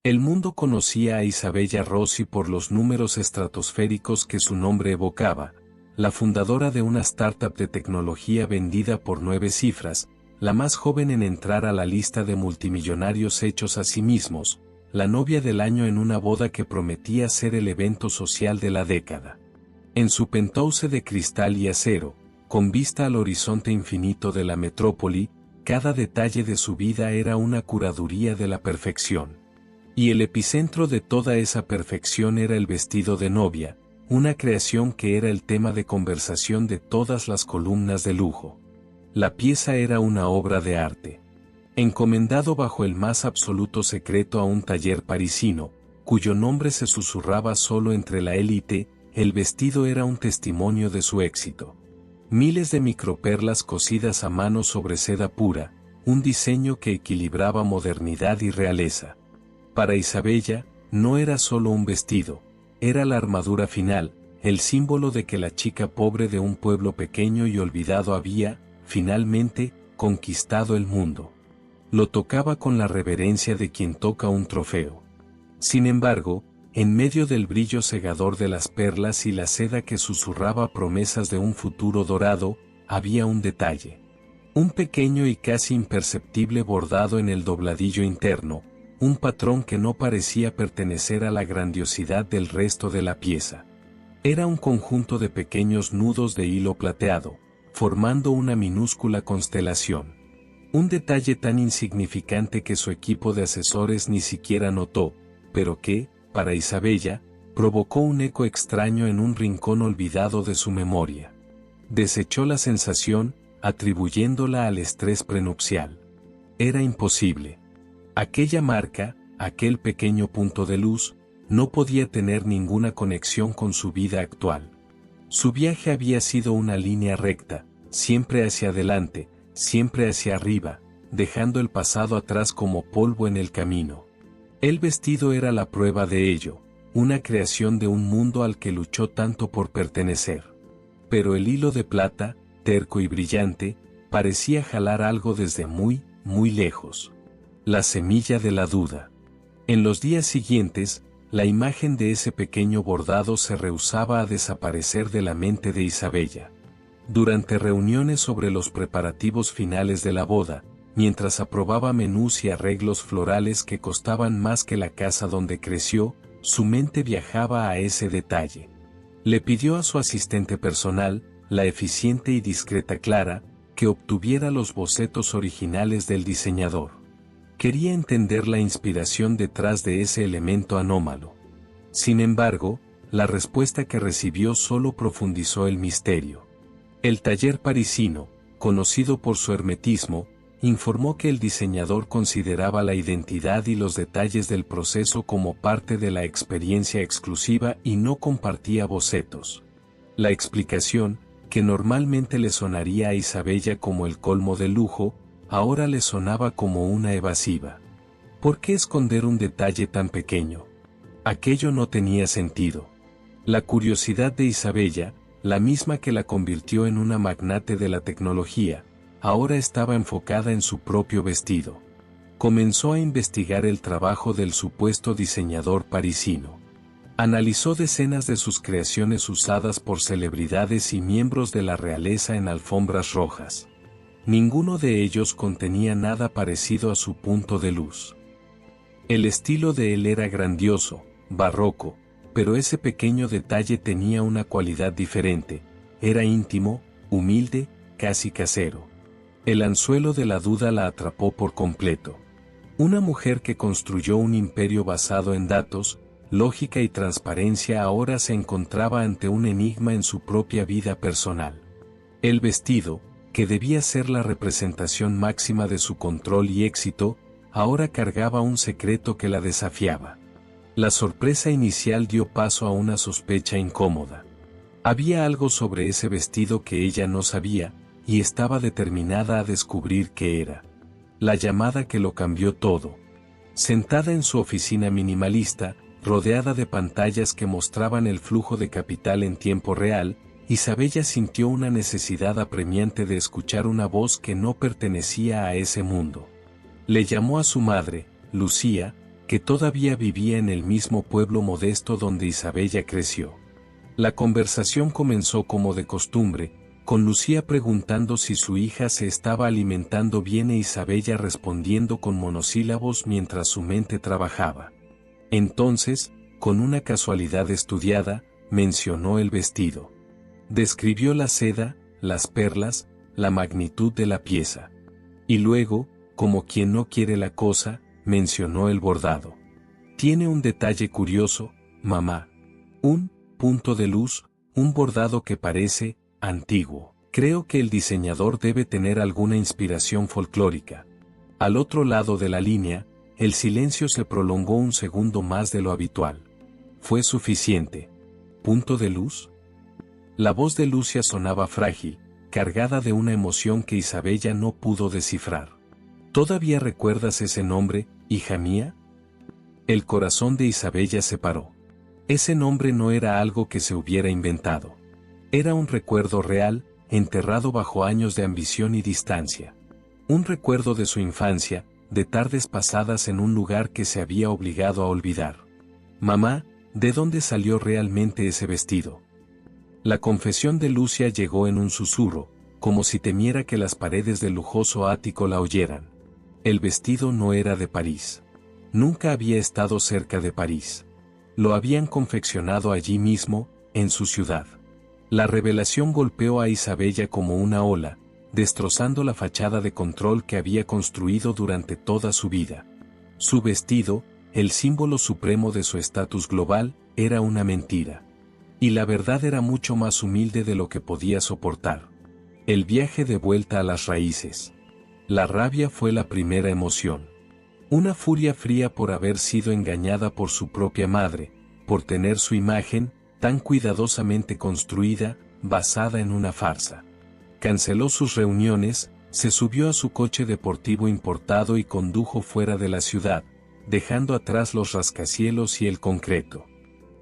El mundo conocía a Isabella Rossi por los números estratosféricos que su nombre evocaba, la fundadora de una startup de tecnología vendida por 9 cifras, la más joven en entrar a la lista de multimillonarios hechos a sí mismos, la novia del año en una boda que prometía ser el evento social de la década. En su penthouse de cristal y acero, con vista al horizonte infinito de la metrópoli, cada detalle de su vida era una curaduría de la perfección. Y el epicentro de toda esa perfección era el vestido de novia, una creación que era el tema de conversación de todas las columnas de lujo. La pieza era una obra de arte. Encomendado bajo el más absoluto secreto a un taller parisino, cuyo nombre se susurraba solo entre la élite, el vestido era un testimonio de su éxito. Miles de microperlas cosidas a mano sobre seda pura, un diseño que equilibraba modernidad y realeza. Para Isabella, no era solo un vestido, era la armadura final, el símbolo de que la chica pobre de un pueblo pequeño y olvidado había, finalmente, conquistado el mundo. Lo tocaba con la reverencia de quien toca un trofeo. Sin embargo, en medio del brillo cegador de las perlas y la seda que susurraba promesas de un futuro dorado, había un detalle. Un pequeño y casi imperceptible bordado en el dobladillo interno, un patrón que no parecía pertenecer a la grandiosidad del resto de la pieza. Era un conjunto de pequeños nudos de hilo plateado, formando una minúscula constelación. Un detalle tan insignificante que su equipo de asesores ni siquiera notó, pero que, para Isabella, provocó un eco extraño en un rincón olvidado de su memoria. Desechó la sensación, atribuyéndola al estrés prenupcial. Era imposible. Aquella marca, aquel pequeño punto de luz, no podía tener ninguna conexión con su vida actual. Su viaje había sido una línea recta, siempre hacia adelante, siempre hacia arriba, dejando el pasado atrás como polvo en el camino. El vestido era la prueba de ello, una creación de un mundo al que luchó tanto por pertenecer. Pero el hilo de plata, terco y brillante, parecía jalar algo desde muy, muy lejos. La semilla de la duda. En los días siguientes, la imagen de ese pequeño bordado se rehusaba a desaparecer de la mente de Isabella. Durante reuniones sobre los preparativos finales de la boda, mientras aprobaba menús y arreglos florales que costaban más que la casa donde creció, su mente viajaba a ese detalle. Le pidió a su asistente personal, la eficiente y discreta Clara, que obtuviera los bocetos originales del diseñador. Quería entender la inspiración detrás de ese elemento anómalo. Sin embargo, la respuesta que recibió solo profundizó el misterio. El taller parisino, conocido por su hermetismo, informó que el diseñador consideraba la identidad y los detalles del proceso como parte de la experiencia exclusiva y no compartía bocetos. La explicación, que normalmente le sonaría a Isabella como el colmo del lujo, ahora le sonaba como una evasiva. ¿Por qué esconder un detalle tan pequeño? Aquello no tenía sentido. La curiosidad de Isabella, la misma que la convirtió en una magnate de la tecnología, ahora estaba enfocada en su propio vestido. Comenzó a investigar el trabajo del supuesto diseñador parisino. Analizó decenas de sus creaciones usadas por celebridades y miembros de la realeza en alfombras rojas. Ninguno de ellos contenía nada parecido a su punto de luz. El estilo de él era grandioso, barroco, pero ese pequeño detalle tenía una cualidad diferente, era íntimo, humilde, casi casero. El anzuelo de la duda la atrapó por completo. Una mujer que construyó un imperio basado en datos, lógica y transparencia ahora se encontraba ante un enigma en su propia vida personal. El vestido, que debía ser la representación máxima de su control y éxito, ahora cargaba un secreto que la desafiaba. La sorpresa inicial dio paso a una sospecha incómoda. Había algo sobre ese vestido que ella no sabía, y estaba determinada a descubrir qué era. La llamada que lo cambió todo. Sentada en su oficina minimalista, rodeada de pantallas que mostraban el flujo de capital en tiempo real, Isabella sintió una necesidad apremiante de escuchar una voz que no pertenecía a ese mundo. Le llamó a su madre, Lucía, que todavía vivía en el mismo pueblo modesto donde Isabella creció. La conversación comenzó como de costumbre, con Lucía preguntando si su hija se estaba alimentando bien e Isabella respondiendo con monosílabos mientras su mente trabajaba. Entonces, con una casualidad estudiada, mencionó el vestido. Describió la seda, las perlas, la magnitud de la pieza. Y luego, como quien no quiere la cosa, mencionó el bordado. Tiene un detalle curioso, mamá. Un punto de luz, un bordado que parece antiguo. Creo que el diseñador debe tener alguna inspiración folclórica. Al otro lado de la línea, el silencio se prolongó un segundo más de lo habitual. Fue suficiente. ¿Punto de luz? La voz de Lucia sonaba frágil, cargada de una emoción que Isabella no pudo descifrar. ¿Todavía recuerdas ese nombre, hija mía? El corazón de Isabella se paró. Ese nombre no era algo que se hubiera inventado. Era un recuerdo real, enterrado bajo años de ambición y distancia. Un recuerdo de su infancia, de tardes pasadas en un lugar que se había obligado a olvidar. Mamá, ¿de dónde salió realmente ese vestido? La confesión de Lucia llegó en un susurro, como si temiera que las paredes del lujoso ático la oyeran. El vestido no era de París. Nunca había estado cerca de París. Lo habían confeccionado allí mismo, en su ciudad. La revelación golpeó a Isabella como una ola, destrozando la fachada de control que había construido durante toda su vida. Su vestido, el símbolo supremo de su estatus global, era una mentira. Y la verdad era mucho más humilde de lo que podía soportar. El viaje de vuelta a las raíces. La rabia fue la primera emoción. Una furia fría por haber sido engañada por su propia madre, por tener su imagen, tan cuidadosamente construida, basada en una farsa. Canceló sus reuniones, se subió a su coche deportivo importado y condujo fuera de la ciudad, dejando atrás los rascacielos y el concreto.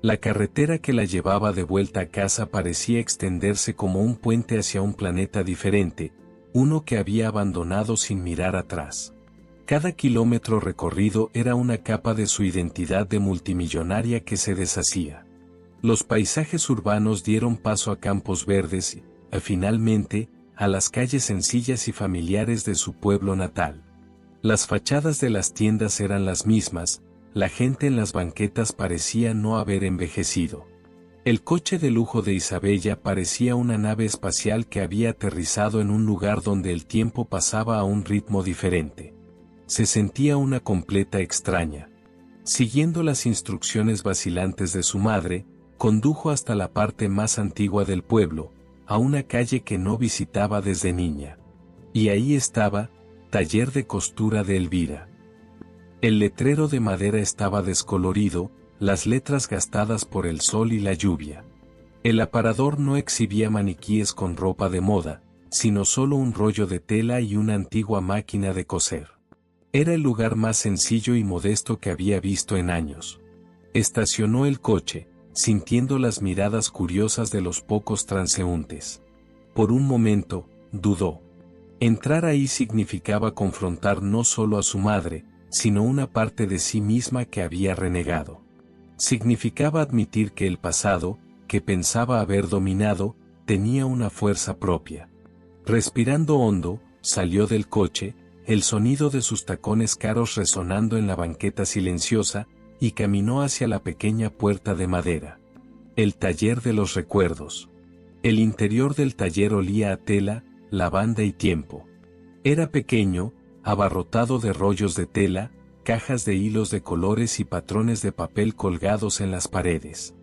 La carretera que la llevaba de vuelta a casa parecía extenderse como un puente hacia un planeta diferente, uno que había abandonado sin mirar atrás. Cada kilómetro recorrido era una capa de su identidad de multimillonaria que se deshacía. Los paisajes urbanos dieron paso a campos verdes y, finalmente, a las calles sencillas y familiares de su pueblo natal. Las fachadas de las tiendas eran las mismas, la gente en las banquetas parecía no haber envejecido. El coche de lujo de Isabella parecía una nave espacial que había aterrizado en un lugar donde el tiempo pasaba a un ritmo diferente. Se sentía una completa extraña. Siguiendo las instrucciones vacilantes de su madre, condujo hasta la parte más antigua del pueblo, a una calle que no visitaba desde niña. Y ahí estaba, taller de costura de Elvira. El letrero de madera estaba descolorido, las letras gastadas por el sol y la lluvia. El aparador no exhibía maniquíes con ropa de moda, sino solo un rollo de tela y una antigua máquina de coser. Era el lugar más sencillo y modesto que había visto en años. Estacionó el coche, sintiendo las miradas curiosas de los pocos transeúntes. Por un momento, dudó. Entrar ahí significaba confrontar no solo a su madre, sino una parte de sí misma que había renegado. Significaba admitir que el pasado, que pensaba haber dominado, tenía una fuerza propia. Respirando hondo, salió del coche, el sonido de sus tacones caros resonando en la banqueta silenciosa, y caminó hacia la pequeña puerta de madera. El taller de los recuerdos. El interior del taller olía a tela, lavanda y tiempo. Era pequeño, abarrotado de rollos de tela, cajas de hilos de colores y patrones de papel colgados en las paredes.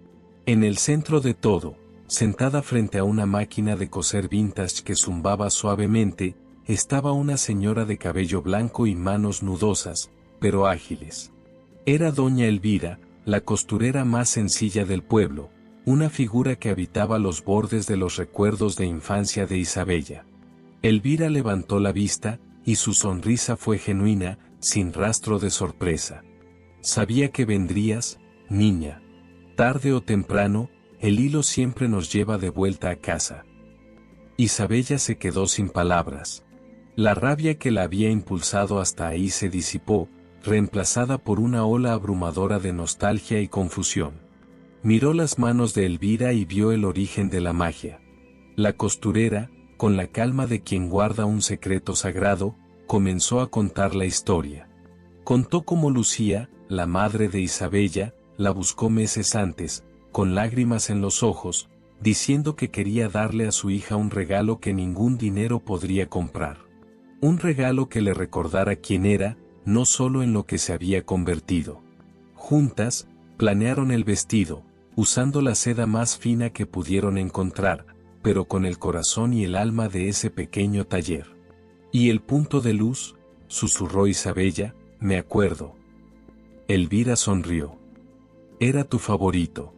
En el centro de todo, sentada frente a una máquina de coser vintage que zumbaba suavemente, estaba una señora de cabello blanco y manos nudosas, pero ágiles. Era doña Elvira, la costurera más sencilla del pueblo, una figura que habitaba los bordes de los recuerdos de infancia de Isabella. Elvira levantó la vista, y su sonrisa fue genuina, sin rastro de sorpresa. Sabía que vendrías, niña. Tarde o temprano, el hilo siempre nos lleva de vuelta a casa. Isabella se quedó sin palabras. La rabia que la había impulsado hasta ahí se disipó, reemplazada por una ola abrumadora de nostalgia y confusión. Miró las manos de Elvira y vio el origen de la magia. La costurera, con la calma de quien guarda un secreto sagrado, comenzó a contar la historia. Contó cómo Lucía, la madre de Isabella, la buscó meses antes, con lágrimas en los ojos, diciendo que quería darle a su hija un regalo que ningún dinero podría comprar. Un regalo que le recordara quién era, no solo en lo que se había convertido. Juntas, planearon el vestido, usando la seda más fina que pudieron encontrar, pero con el corazón y el alma de ese pequeño taller. «¿Y el punto de luz?», susurró Isabella. «Me acuerdo». Elvira sonrió. «Era tu favorito.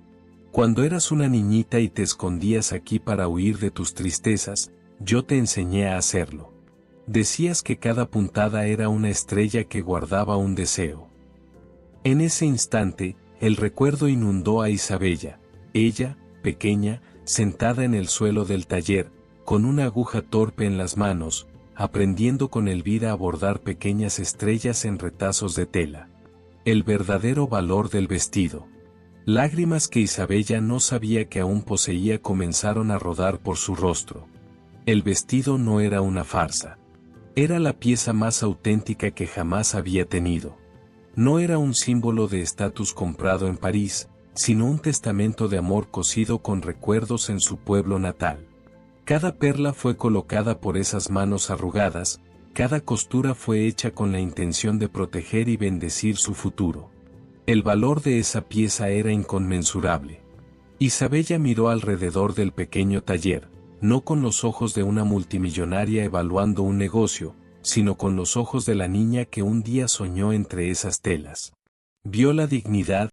Cuando eras una niñita y te escondías aquí para huir de tus tristezas, yo te enseñé a hacerlo. Decías que cada puntada era una estrella que guardaba un deseo». En ese instante, el recuerdo inundó a Isabella. Ella, pequeña, sentada en el suelo del taller, con una aguja torpe en las manos, aprendiendo con Elvira a bordar pequeñas estrellas en retazos de tela. El verdadero valor del vestido. Lágrimas que Isabella no sabía que aún poseía comenzaron a rodar por su rostro. El vestido no era una farsa. Era la pieza más auténtica que jamás había tenido. No era un símbolo de estatus comprado en París, sino un testamento de amor cosido con recuerdos en su pueblo natal. Cada perla fue colocada por esas manos arrugadas, cada costura fue hecha con la intención de proteger y bendecir su futuro. El valor de esa pieza era inconmensurable. Isabella miró alrededor del pequeño taller, no con los ojos de una multimillonaria evaluando un negocio, sino con los ojos de la niña que un día soñó entre esas telas. Vio la dignidad,